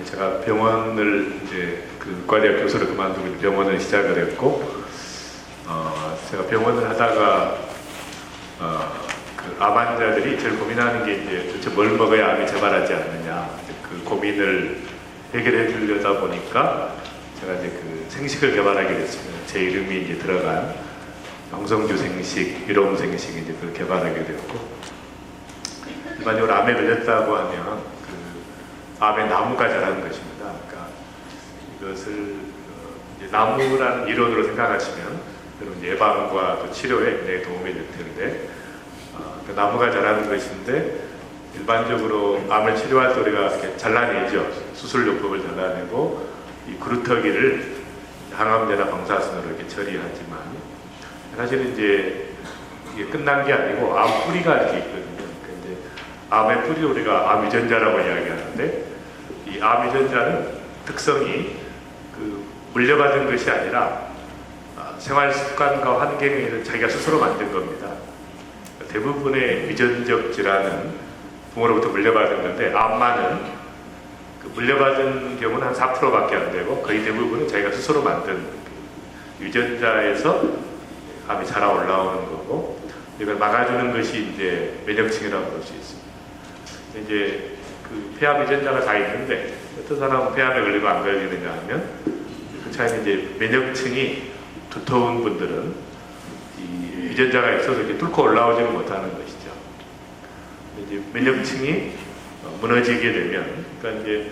제가 병원을 이제 그 의과대학 교수를 그만두고 병원을 시작을 했고, 제가 병원을 하다가 그 암 환자들이 제일 고민하는 게 이제 도대체 뭘 먹어야 암이 재발하지 않느냐, 그 고민을 해결해 주려다 보니까 제가 이제 그 생식을 개발하게 됐습니다. 제 이름이 이제 들어간 홍성주 생식, 일용 생식 이제 그걸 개발하게 되었고, 일반적으로 암에 걸렸다고 하면 그 암의 나무가 자라는 것입니다. 그러니까 이것을 이제 나무라는 이론으로 생각하시면 여러분 예방과 또 치료에 굉장히 도움이 될 텐데, 그 나무가 자라는 것인데 일반적으로 암을 치료할 때 우리가 이렇게 잘라내죠. 수술요법을 잘라내고 이 구루터기를 항암제나 방사선으로 이렇게 처리하지만, 사실은 이제 이게 끝난 게 아니고 암 뿌리가 이렇게 있거든요. 그러니까 이제 암의 뿌리 우리가 암 유전자라고 이야기하는데, 이 암 유전자는 특성이 그 물려받은 것이 아니라 생활 습관과 환경에 의해서 자기가 스스로 만든 겁니다. 대부분의 유전적 질환은 부모로부터 물려받은 건데, 암만은 그 물려받은 경우는 한 4%밖에 안 되고 거의 대부분은 자기가 스스로 만든 유전자에서 암이 자라 올라오는 거고, 이걸 막아주는 것이 이제 면역층이라고 볼 수 있습니다. 이제 그 폐암 유전자가 다 있는데 어떤 사람은 폐암에 걸리고 안 걸리느냐 하면, 그 차이는 이제 면역층이 두터운 분들은 이 유전자가 있어서 이렇게 뚫고 올라오지는 못하는 것이죠. 이제 면역층이 무너지게 되면, 그러니까 이제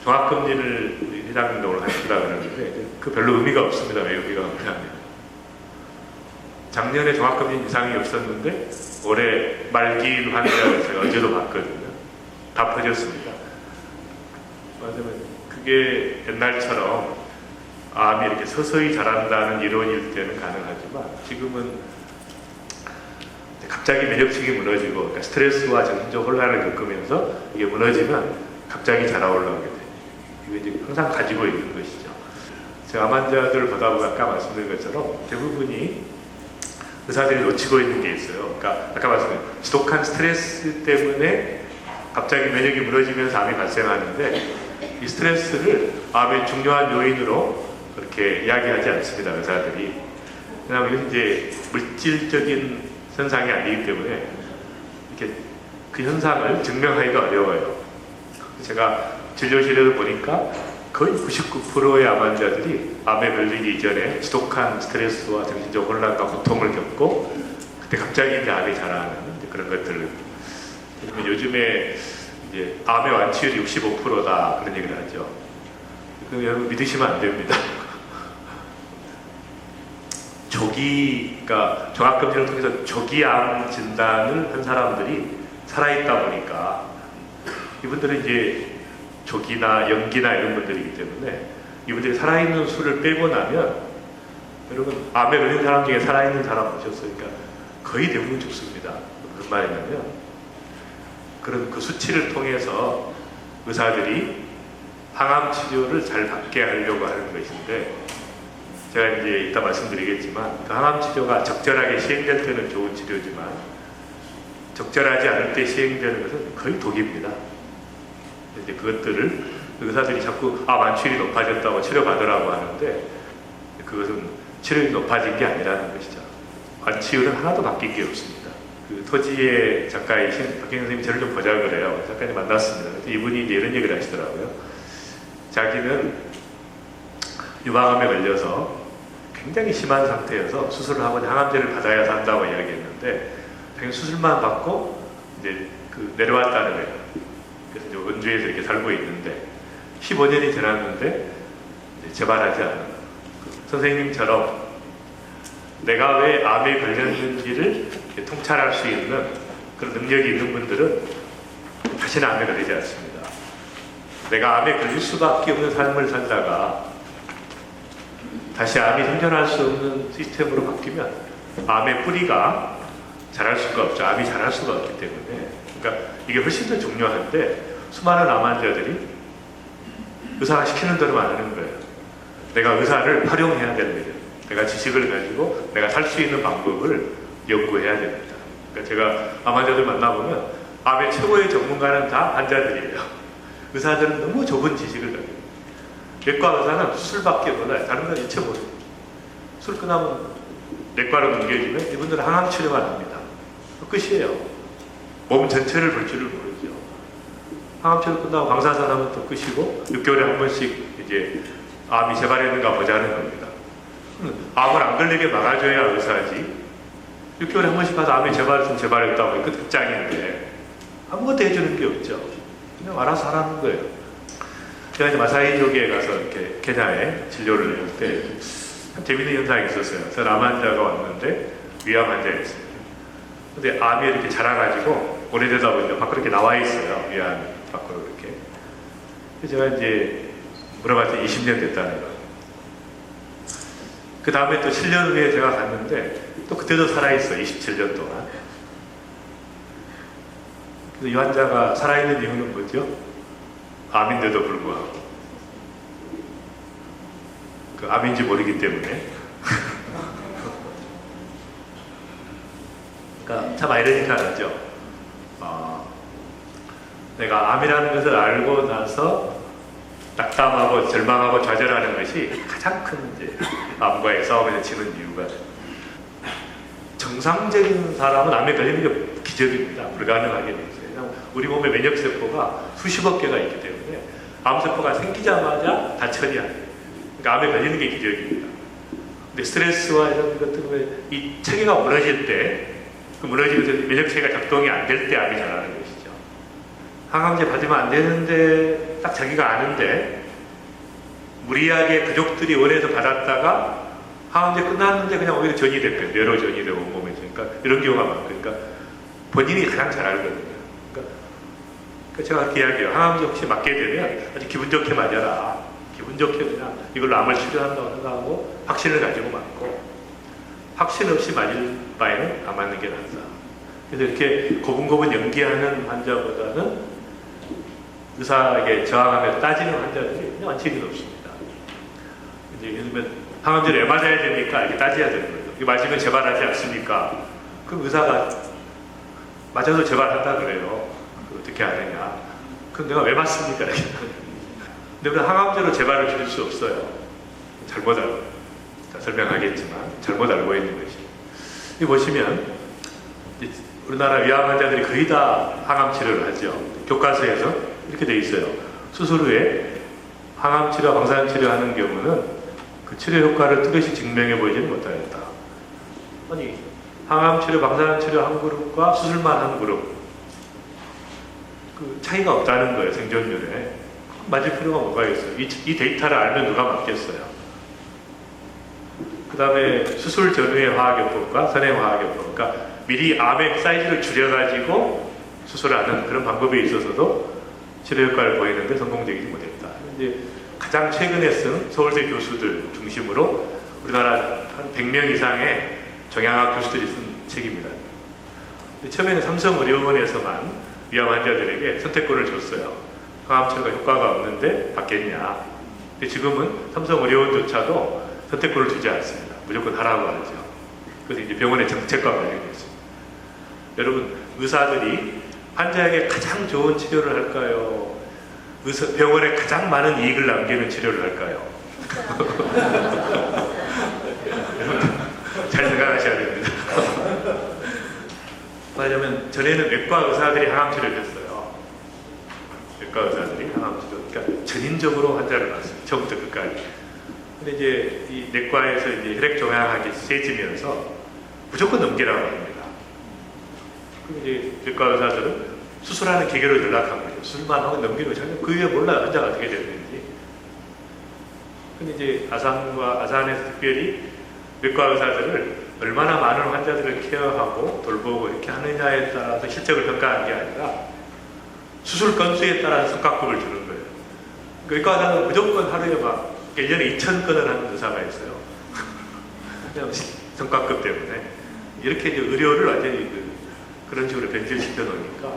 종합검진을 회장님도 오늘 하시려고 그러는데 그 별로 의미가 없습니다. 왜 의미가 없냐면, 작년에 종합검진 이상이 없었는데 올해 말기인 환자를 제가 어제도 봤거든요. 다 퍼졌습니다. 맞으면 그게 옛날처럼 암이 이렇게 서서히 자란다는 이론일 때는 가능하지만, 지금은 갑자기 면역층이 무너지고, 그러니까 스트레스와 정신적 혼란을 겪으면서 이게 무너지면 갑자기 자라 올라오게 돼요. 이거 이제 항상 가지고 있는 것이죠. 제가 암 환자들 보다 보면 아까 말씀드린 것처럼 대부분이 의사들이 놓치고 있는 게 있어요. 그러니까 아까 말씀드린 지독한 스트레스 때문에 갑자기 면역이 무너지면서 암이 발생하는데, 이 스트레스를 암의 중요한 요인으로 그렇게 이야기하지 않습니다, 의사들이. 왜냐하면 이건 이제 물질적인 현상이 아니기 때문에 이렇게 그 현상을 증명하기가 어려워요. 제가 진료실에서 보니까 거의 99%의 암 환자들이 암에 걸리기 이전에 지독한 스트레스와 정신적 혼란과 고통을 겪고, 그때 갑자기 이제 암이 자라는 그런 것들을. 요즘에 이제 암의 완치율이 65%다 그런 얘기를 하죠. 그 여러분 믿으시면 안 됩니다. 그러니까 종합검진을 통해서 조기암 진단을 한 사람들이 살아있다 보니까, 이분들은 이제 조기나 연기나 이런 분들이기 때문에 이분들이 살아있는 수를 빼고 나면, 여러분 암에 걸린 사람 중에 살아있는 사람 보셨어요? 그러니까 거의 대부분 죽습니다. 무슨 말이냐면, 그런 그 수치를 통해서 의사들이 항암 치료를 잘 받게 하려고 하는 것인데, 제가 이제 이따 말씀드리겠지만, 그 항암 치료가 적절하게 시행될 때는 좋은 치료지만 적절하지 않을 때 시행되는 것은 거의 독입니다. 이제 그것들을 의사들이 자꾸 완치율이 높아졌다고 치료받으라고 하는데, 그것은 치료율이 높아진 게 아니라는 것이죠. 완치율은 하나도 바뀐 게 없습니다. 그 토지의 작가이신 박경영 선생님이 저를 좀 보자 그래요. 작가님 만났습니다. 이분이 이제 이런 얘기를 하시더라고요. 자기는 유방암에 걸려서 굉장히 심한 상태여서 수술을 하고 항암제를 받아야 산다고 이야기했는데, 자기는 수술만 받고 이제 그 내려왔다는 거예요. 그래서 이제 원주에서 이렇게 살고 있는데 15년이 지났는데 이제 재발하지 않는, 선생님처럼 내가 왜 암에 걸렸는지를 통찰할 수 있는 그런 능력이 있는 분들은 다시는 암에 걸리지 않습니다. 내가 암에 걸릴 수밖에 없는 삶을 살다가 다시 암이 생존할 수 없는 시스템으로 바뀌면 암의 뿌리가 자랄 수가 없죠. 암이 자랄 수가 없기 때문에. 그러니까 이게 훨씬 더 중요한데, 수많은 암 환자들이 의사가 시키는 대로만 안 하는 거예요. 내가 의사를 활용해야 됩니다. 내가 지식을 가지고 내가 살 수 있는 방법을 연구해야 됩니다. 그러니까 제가 암 환자들 만나보면 암의 최고의 전문가는 다 환자들이에요. 의사들은 너무 좁은 지식을 가지고 있어요. 내과 의사는 술밖에 몰라요. 다른 건 일체 모르고. 술 끝나면 내과로 넘겨지면 이분들은 항암 치료만 합니다. 끝이에요. 몸 전체를 볼 줄을 모르죠. 항암 치료 끝나고 방사선 하면 또 끝이고 6개월에 한 번씩 이제 암이 재발했는가 보자는 겁니다. 암을 안 걸리게 막아줘야 의사지. 6개월에 한 번씩 가서 암이 재발했으면 재발했다고 끝장인데 아무것도 해주는 게 없죠. 그냥 알아서 하라는 거예요. 제가 이제 마사이족에 가서 이렇게 케냐에 진료를 할 때 재밌는 현상이 있었어요. 저는 암 환자가 왔는데 위암 환자였어요. 근데 암이 이렇게 자라가지고 오래되다 보니까 밖으로 이렇게 나와 있어요. 위암 밖으로 이렇게. 그래서 제가 이제 물어봤더니 20년 됐다는 거예요. 그 다음에 또 7년 후에 제가 갔는데 또 그때도 살아있어요. 27년 동안. 이 환자가 살아있는 이유는 뭐죠? 암인데도 불구하고 그 암인지 모르기 때문에 그러니까 참 아이러니컬하죠. 내가 암이라는 것을 알고 나서 낙담하고 절망하고 좌절하는 것이 가장 큰 이제 암과의 싸움에서 지는 이유가 정상적인 사람은 암에 걸리는 게 기적입니다. 불가능하게 돼 있어요. 우리 몸에 면역세포가 수십억 개가 있기 때문에 암세포가 생기자마자 다 처리합니다. 그러니까 암에 걸리는 게 기적입니다. 근데 스트레스와 이런 것 때문에 이 체계가 무너질 때, 그 무너지면서 면역체계가 작동이 안 될 때 암이 자라는 것이죠. 항암제 받으면 안 되는데 딱 자기가 아는데 무리하게 가족들이 원해서 받았다가 항암제 끝났는데 그냥 오히려 전이 됐거든요. 뇌로 전이 되고 몸에. 그러니까 이런 경우가 많고, 그러니까 본인이 가장 잘 알거든요. 그러니까 제가 그렇게 이야기해요. 항암제 혹시 맞게 되면 아주 기분 좋게 맞아라. 기분 좋게 그냥 이걸로 암을 치료한다고 생각하고 확신을 가지고 맞고, 확신 없이 맞을 바에는 안 맞는 게 낫다. 그래서 이렇게 고분고분 연기하는 환자보다는 의사에게 저항하며 따지는 환자들이 그냥 완전히 없습니다. 이제 예를 들면 항암제를 왜 맞아야 됩니까? 이렇게 따져야 되는 거죠. 이거 맞으면 재발하지 않습니까? 그럼 의사가 맞아도 재발한다 그래요. 어떻게 하느냐? 그럼 내가 왜 맞습니까? 이렇게. 근데 그 항암제로 재발을 줄일 수 없어요. 잘못 알고. 설명하겠지만 잘못 알고 있는 것이. 이 보시면 우리나라 위암 환자들이 거의 다 항암 치료를 하죠. 교과서에서 이렇게 돼 있어요. 수술 후에 항암 치료, 방사선 치료하는 경우는 그 치료 효과를 뚜렷이 증명해 보이지는 못하였다. 아니, 항암 치료, 방사선 치료 한 그룹과 수술만 한 그룹, 그 차이가 없다는 거예요. 생존율에. 맞을 필요가 뭐가 있어요? 이 데이터를 알면 누가 맞겠어요? 그 다음에 수술 전후의 화학요법과 선행 화학요법, 그러니까 미리 암의 사이즈를 줄여가지고 수술하는 그런 방법에 있어서도 치료 효과를 보이는데 성공적이지 못했다. 이제 가장 최근에 쓴 서울대 교수들 중심으로 우리나라 한 100명 이상의 정형외과 교수들이 쓴 책입니다. 처음에는 삼성의료원에서만 위암 환자들에게 선택권을 줬어요. 항암 치료가 효과가 없는데 받겠냐. 근데 지금은 삼성의료원조차도 선택권을 주지 않습니다. 무조건 하라고 하죠. 그래서 이제 병원의 정책과 관련이 있습니다. 여러분, 의사들이 환자에게 가장 좋은 치료를 할까요? 병원에 가장 많은 이익을 남기는 치료를 할까요? 잘 생각하셔야 됩니다. 왜냐하면 전에는 내과 의사들이 항암 치료를 했어요. 내과 의사들이 항암 치료, 그러니까 전인적으로 환자를 봤어요. 처음부터 끝까지. 근데 이제 이 내과에서 이제 혈액 종양학이 세지면서 무조건 넘기라고 합니다. 그럼 이제 내과 의사들은 수술하는 기계로 연락한 거죠. 수술만 하고 넘기는 거죠. 그 위에 몰라요. 환자가 어떻게 됐는지. 근데 이제 아산에서 특별히 내과 의사들을 얼마나 많은 환자들을 케어하고 돌보고 이렇게 하느냐에 따라서 실적을 평가하는 게 아니라 수술 건수에 따라서 성과급을 주는 거예요. 그러니까 의과 의사는 무조건 하루에 막 1년에 2,000건을 하는 의사가 있어요. 그냥 성과급 때문에. 이렇게 이제 의료를 완전히 그런 식으로 변질시켜 놓으니까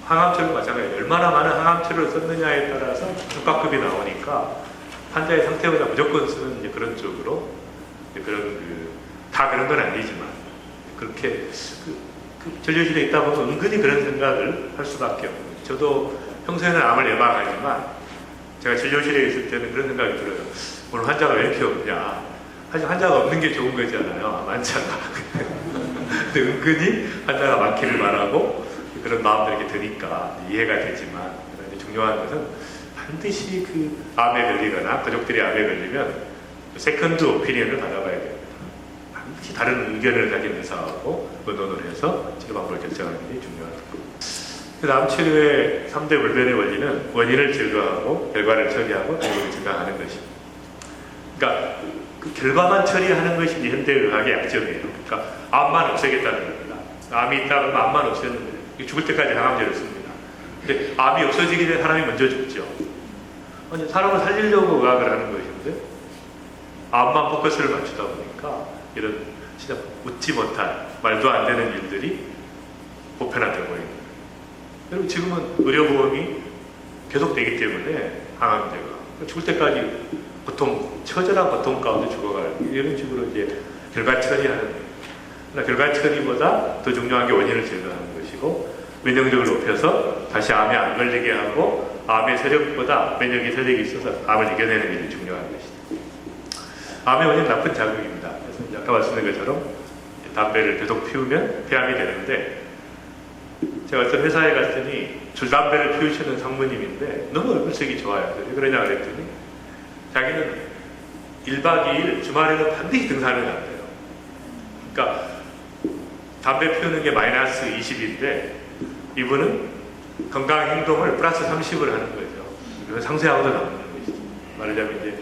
항암치료도 마찬가지예요. 얼마나 많은 항암치료를 썼느냐에 따라서 성과급이 나오니까 환자의 상태보다 무조건 쓰는 이제 그런 쪽으로 그런 다 그런 건 아니지만 그렇게 진료실에 있다 보면 은근히 그런 생각을 할 수밖에 없고, 저도 평소에는 암을 예방하지만 제가 진료실에 있을 때는 그런 생각이 들어요. 오늘 환자가 왜 이렇게 없냐. 사실 환자가 없는 게 좋은 거잖아요. 암 환자가. 근데 은근히 환자가 많기를 바라고 그런 마음들이 이렇게 드니까 이해가 되지만 중요한 것은 반드시 그 암에 걸리거나 가족들이 암에 걸리면 세컨드 오피니언을 받아봐야 됩니다. 반드시 다른 의견을 가진 의사하고 의논을 해서 치료 방법을 결정하는 게 중요하다. 암 치료의 3대 불변의 원리는 원인을 제거하고 결과를 처리하고 결과를 증강하는 것입니다. 그러니까 그 결과만 처리하는 것이 현대의학의 약점이에요. 그러니까 암만 없애겠다는 겁니다. 암이 있다 그러면 암만 없애는 거예요. 죽을 때까지 항암제를 씁니다. 근데 암이 없어지기 전에 사람이 먼저 죽죠. 아니, 사람을 살리려고 의학을 하는 것인데 암만 포커스를 맞추다 보니까 이런 진짜 웃지 못할 말도 안 되는 일들이 보편화되고 있는 거예요. 여러분 지금은 의료보험이 계속되기 때문에 항암제가 죽을 때까지 고통, 처절한 고통 가운데 죽어가는 이런 식으로 이제 결과 처리하는 거예요. 그러나 결과 처리보다 더 중요한 게 원인을 제거하는 것이고 면역력을 높여서 다시 암에 안 걸리게 하고 암의 세력보다 면역의 세력이 있어서 암을 이겨내는 일이 중요한 것이죠. 암의 원인은 나쁜 자극입니다. 그래서 아까 말씀드린 것처럼 담배를 계속 피우면 폐암이 되는데 제가 어떤 회사에 갔더니 줄담배를 피우시는 상무님인데 너무 얼굴색이 좋아요. 왜 그러냐 그랬더니 자기는 1박 2일 주말에는 반드시 등산을 한대요. 그러니까 담배 피우는 게 마이너스 20인데 이분은 건강 행동을 플러스 30을 하는 거죠. 그래서 상쇄하고도 남는 것이죠. 말하자면 이제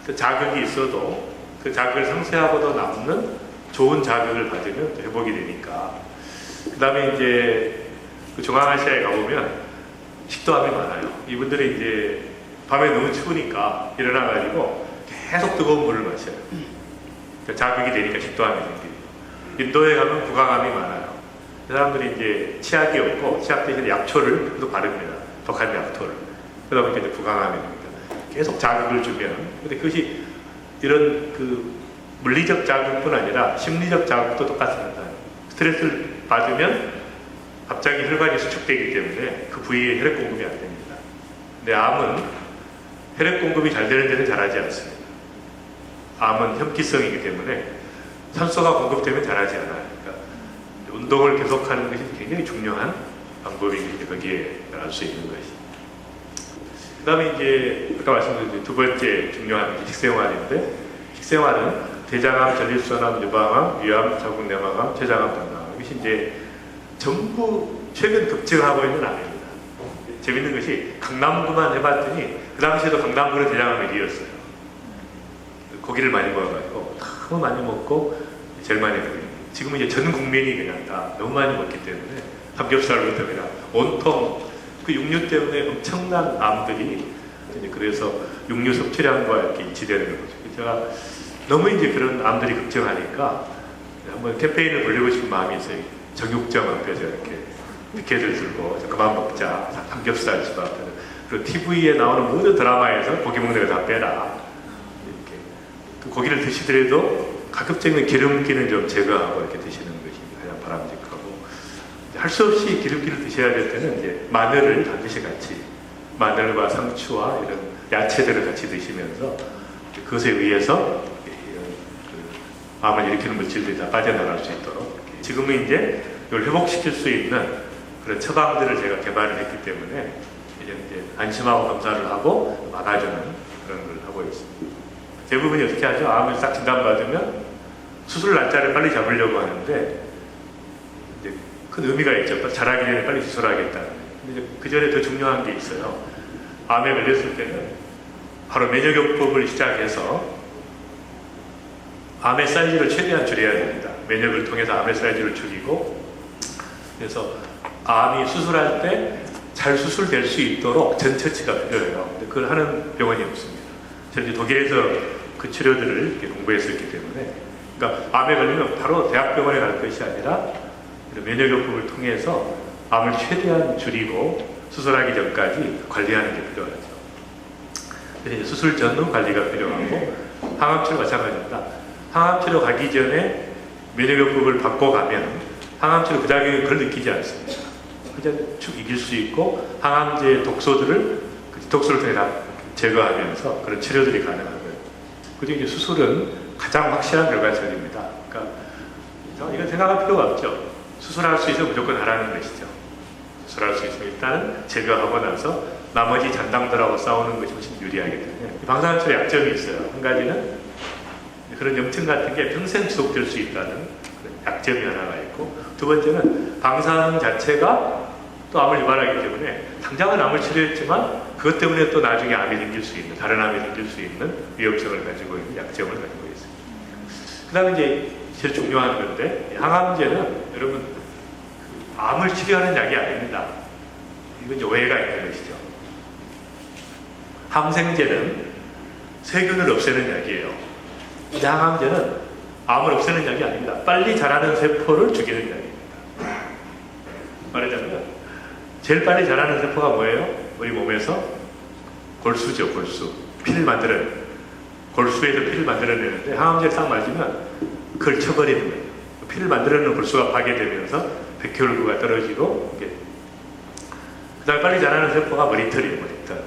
그 자극이 있어도 그 자극을 상쇄하고도 남는 좋은 자극을 받으면 회복이 되니까. 그 다음에 이제 그 중앙아시아에 가보면 식도암이 많아요. 이분들이 이제 밤에 너무 추우니까 일어나가지고 계속 뜨거운 물을 마셔요. 그러니까 자극이 되니까 식도암이 생기고. 인도에 가면 구강암이 많아요. 그 사람들이 이제 치약이 없고 치약 대신에 약초를 또 바릅니다. 독한 약초를. 그러다 보니까 이제 구강암이 됩니다. 계속 자극을 주면. 근데 그것이 이런 그 물리적 자극뿐 아니라 심리적 자극도 똑같습니다. 스트레스를 받으면 갑자기 혈관이 수축되기 때문에 그 부위에 혈액 공급이 안 됩니다. 근데 암은 혈액 공급이 잘 되는 데는 잘하지 않습니다. 암은 혐기성이기 때문에 산소가 공급되면 잘하지 않아요. 그러니까 운동을 계속하는 것이 굉장히 중요한 방법이 거기에 알 수 있는 것이. 그 다음에 이제 아까 말씀드린 두 번째 중요한 식생활인데 식생활은 대장암, 전립선암, 유방암, 위암, 자궁내막암, 췌장암, 당뇨암 이것이 이제 전부 최근 급증하고 있는 암입니다. 재밌는 것이 강남구만 해봤더니 그 당시에도 강남구는 대장암 1위였어요. 고기를 많이 먹어가지고 너무 많이 먹고 제일 많이 먹어요. 지금은 이제 전 국민이 그냥 다 너무 많이 먹기 때문에 삼겹살부터 그냥 온통 그 육류 때문에 엄청난 암들이 이제 그래서 육류 섭취량과 이렇게 일치되는 거죠. 제가 너무 이제 그런 암들이 급증하니까 한번 캠페인을 벌리고 싶은 마음이 있어요. 정육점 앞에서 이렇게 피켓을 들고 그만 먹자, 삼겹살 집 앞에서. 그리고 TV에 나오는 모든 드라마에서 고기 먹는 거 다 빼라. 이렇게 그 고기를 드시더라도 가급적이면 기름기는 좀 제거하고 이렇게 드시는 것이 가장 바람직하고, 할 수 없이 기름기를 드셔야 될 때는 이제 마늘을 반드시 같이, 마늘과 상추와 이런 야채들을 같이 드시면서 그것에 의해서 암을 일으키는 물질들이 다 빠져나갈 수 있도록, 지금은 이제 이걸 회복시킬 수 있는 그런 처방들을 제가 개발을 했기 때문에 이제 안심하고 검사를 하고 막아주는 그런 걸 하고 있습니다. 대부분이 어떻게 하죠? 암을 딱 진단받으면 수술 날짜를 빨리 잡으려고 하는데 이제 큰 의미가 있죠. 자라기 전에 빨리 수술하겠다는. 근데 그 전에 더 중요한 게 있어요. 암에 걸렸을 때는 바로 면역요법을 시작해서 암의 사이즈를 최대한 줄여야 됩니다. 면역을 통해서 암의 사이즈를 줄이고, 그래서 암이 수술할 때 잘 수술될 수 있도록 전 처치가 필요해요. 근데 그걸 하는 병원이 없습니다. 저는 이제 독일에서 그 치료들을 이렇게 공부했었기 때문에, 그러니까 암에 걸리면 바로 대학병원에 갈 것이 아니라 면역요법을 통해서 암을 최대한 줄이고 수술하기 전까지 관리하는 게 필요하죠. 그래서 수술 전후 관리가 필요하고, 항암치료 마찬가지입니다. 항암치료 가기 전에 면역요법을 받고 가면 항암치료 부작용을 그걸 느끼지 않습니다. 쭉 이길 수 있고 항암제의 독소들을 독소를 통해 다 제거하면서 그런 치료들이 가능하고요. 그리고 이제 수술은 가장 확실한 결과설입니다. 그러니까 이건 생각할 필요가 없죠. 수술할 수 있으면 무조건 하라는 것이죠. 수술할 수 있으면 일단은 제거하고 나서 나머지 잔당들하고 싸우는 것이 훨씬 유리하기 때문에 방사선처의 약점이 있어요. 한 가지는 그런 염증 같은 게 평생 지속될 수 있다는 그런 약점이 하나가 있고, 두 번째는 방사선 자체가 또 암을 유발하기 때문에 당장은 암을 치료했지만 그것 때문에 또 나중에 암이 생길 수 있는, 다른 암이 생길 수 있는 위험성을 가지고 있는 약점을 가지고 있습니다. 그 다음에 이제 제일 중요한 건데, 항암제는 여러분 암을 치료하는 약이 아닙니다. 이건 이제 오해가 있는 것이죠. 항생제는 세균을 없애는 약이에요. 근데 항암제는 암을 없애는 약이 아닙니다. 빨리 자라는 세포를 죽이는 약입니다. 말하자면 제일 빨리 자라는 세포가 뭐예요? 우리 몸에서 골수죠. 골수. 피를 만들어내는, 골수에서 피를 만들어내는데 항암제를 딱 맞으면 그걸 쳐버리는 거예요. 피를 만들어내는 골수가 파괴되면서 백혈구가 떨어지고, 그 다음에 빨리 자라는 세포가 머리털이에요. 머리털.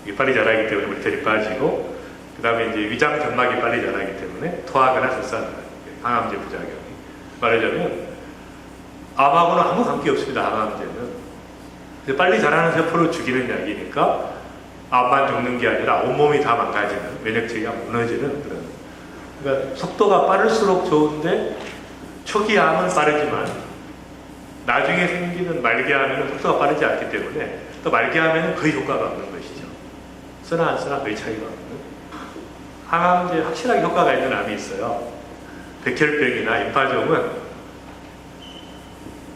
이게 빨리 자라기 때문에 머리털이 빠지고, 그 다음에 이제 위장 점막이 빨리 자라기 때문에 토하거나 설사하는 거예요. 항암제 부작용이. 말하자면 암하고는 아무 관계 없습니다. 항암제는. 빨리 자라는 세포를 죽이는 약이니까 암만 죽는 게 아니라 온몸이 다 망가지는, 면역체계가 무너지는 그런. 그러니까 속도가 빠를수록 좋은데 초기 암은 빠르지만 나중에 생기는 말기암에는 속도가 빠르지 않기 때문에 또 말기암에는 거의 효과가 없는 것이죠. 쓰나 안 쓰나 거의 차이가 없는. 항암제 확실하게 효과가 있는 암이 있어요. 백혈병이나 임파종은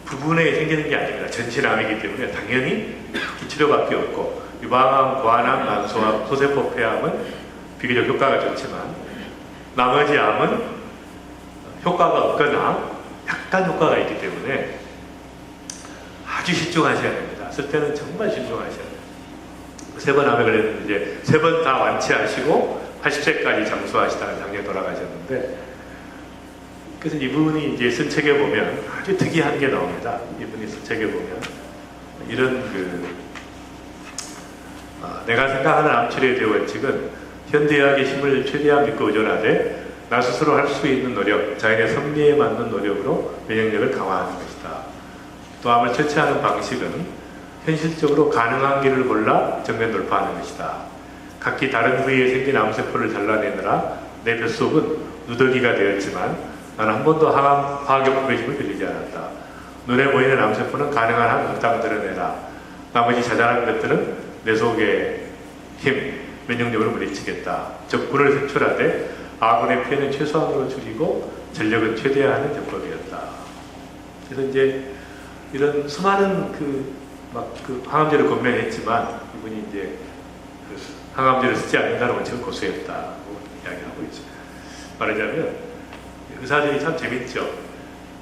부분에 생기는 게 아닙니다. 전체 암이기 때문에 당연히 치료밖에 없고, 유방암, 고환암, 난소암, 소세포 폐암은 비교적 효과가 좋지만 나머지 암은 효과가 없거나 약간 효과가 있기 때문에 아주 신중하셔야 됩니다. 쓸 때는 정말 신중하셔야 돼요. 3번 암에 걸렸는데 이제 3번 다 완치하시고 80세까지 장수하시다가 작년에 돌아가셨는데, 그래서 이분이 이제 쓴 책에 보면 아주 특이한 게 나옵니다. 이분이 쓴 책에 보면 이런 내가 생각하는 암치료의 대원칙은 현대의학의 힘을 최대한 믿고 의존하되 나 스스로 할 수 있는 노력, 자연의 섭리에 맞는 노력으로 면역력을 강화하는 것이다. 또 암을 처치하는 방식은 현실적으로 가능한 길을 골라 정면 돌파하는 것이다. 각기 다른 부위에 생긴 암세포를 잘라내느라 내 뱃속은 누더기가 되었지만 나는 한 번도 화학요법의 힘을 빌리지 않았다. 눈에 보이는 암세포는 가능한 한 응당 드러내라. 나머지 자잘한 것들은 내 속의 힘, 면역력으로 물리치겠다. 적군을 색출하되 아군의 피해는 최소한으로 줄이고 전력은 최대화하는 전법이었다. 그래서 이제 이런 수많은 항암제를 권면했지만 이분이 이제 항암제를 쓰지 않는다는 원칙을 고수했다고 이야기하고 있습니다. 말하자면 의사들이 참 재밌죠.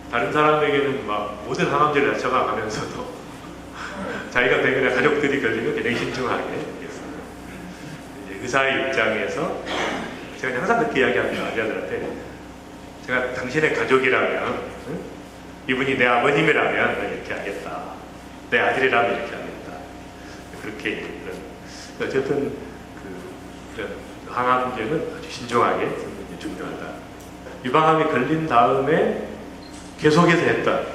다른 사람에게는 막 모든 항암제를 다 처방하면서도 자기가 되거나 가족들이 걸리면 굉장히 신중하게 했습니다. 의사의 입장에서 제가 항상 그렇게 이야기합니다. 아이들한테 제가 당신의 가족이라면, 이분이 내 아버님이라면 이렇게 하겠다. 내 아들이라면 이렇게 하겠다. 그렇게 어쨌든 이런 항암제는 아주 신중하게 쓰는 게 중요하다. 유방암이 걸린 다음에 계속해서 했던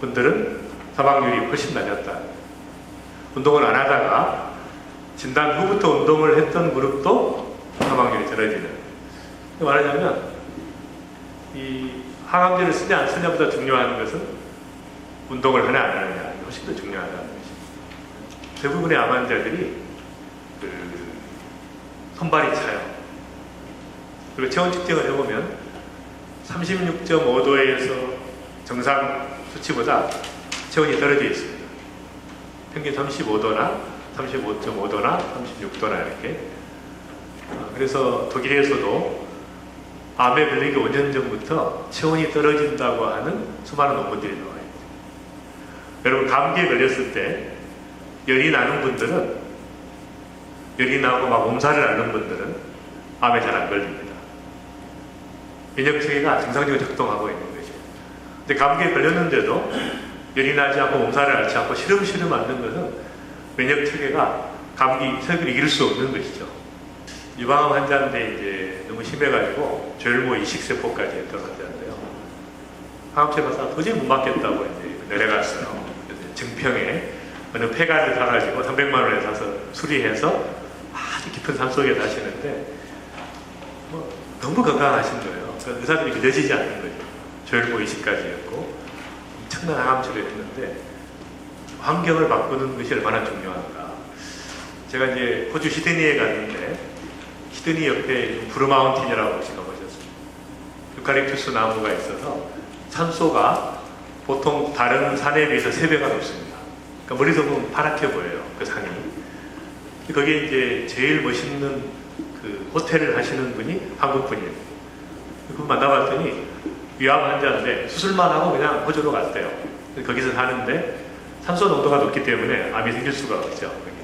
분들은 사망률이 훨씬 낮았다. 운동을 안 하다가 진단 후부터 운동을 했던 그룹도 사망률이 떨어지는. 말하자면 이 항암제를 쓰냐 안 쓰냐보다 중요한 것은 운동을 하냐 안 하느냐, 훨씬 더 중요하다는 것입니다. 대부분의 암 환자들이 손발이 차요. 그리고 체온 측정을 해보면 36.5도에서 정상 수치보다 체온이 떨어져 있습니다. 평균 35도나 35.5도나 36도나 이렇게. 그래서 독일에서도 암에 걸리기 5년 전부터 체온이 떨어진다고 하는 수많은 논문들이 나와 있죠. 여러분, 감기에 걸렸을 때 열이 나는 분들은, 열이 나고 막 몸살을 앓는 분들은 암에 잘 안 걸립니다. 면역체계가 정상적으로 작동하고 있는 거죠. 근데 감기에 걸렸는데도 열이 나지 않고 몸살을 앓지 않고 시름시름 앓는 것은 면역 체계가 감기 세균을 이길 수 없는 것이죠. 유방암 환자인데 이제 너무 심해가지고 조혈모 이식세포까지 했던 환자인데요. 항암치료받다가 도저히 못 맞겠다고 이제 내려갔어요. 그래서 증평에 어느 폐가를 사가지고 300만 원에 사서 수리해서 아주 깊은 산 속에 사시는데 뭐 너무 건강하신 거예요. 그러니까 의사들이 믿어지지 않는 거죠. 조혈모 이식까지 했고 엄청난 항암치료를 했는데 환경을 바꾸는 것이 얼마나 중요한가. 제가 이제 호주 시드니에 갔는데 시드니 옆에 브루마운틴이라고 혹시 가보셨습니까? 유칼립투스 나무가 있어서 산소가 보통 다른 산에 비해서 3배가 높습니다. 그러니까 멀리서 보면 파랗게 보여요. 그 산이. 거기에 이제 제일 멋있는 그 호텔을 하시는 분이 한국 분이에요. 그분 만나봤더니 위암 환자인데 수술만 하고 그냥 호주로 갔대요. 거기서 사는데 산소 농도가 높기 때문에 암이 생길 수가 없죠. 거기는.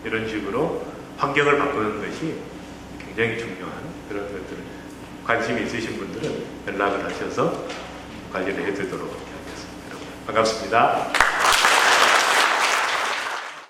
이런 식으로 환경을 바꾸는 것이 굉장히 중요한 그런 것들. 관심이 있으신 분들은 연락을 하셔서 관리를 해드리도록 하겠습니다. 반갑습니다.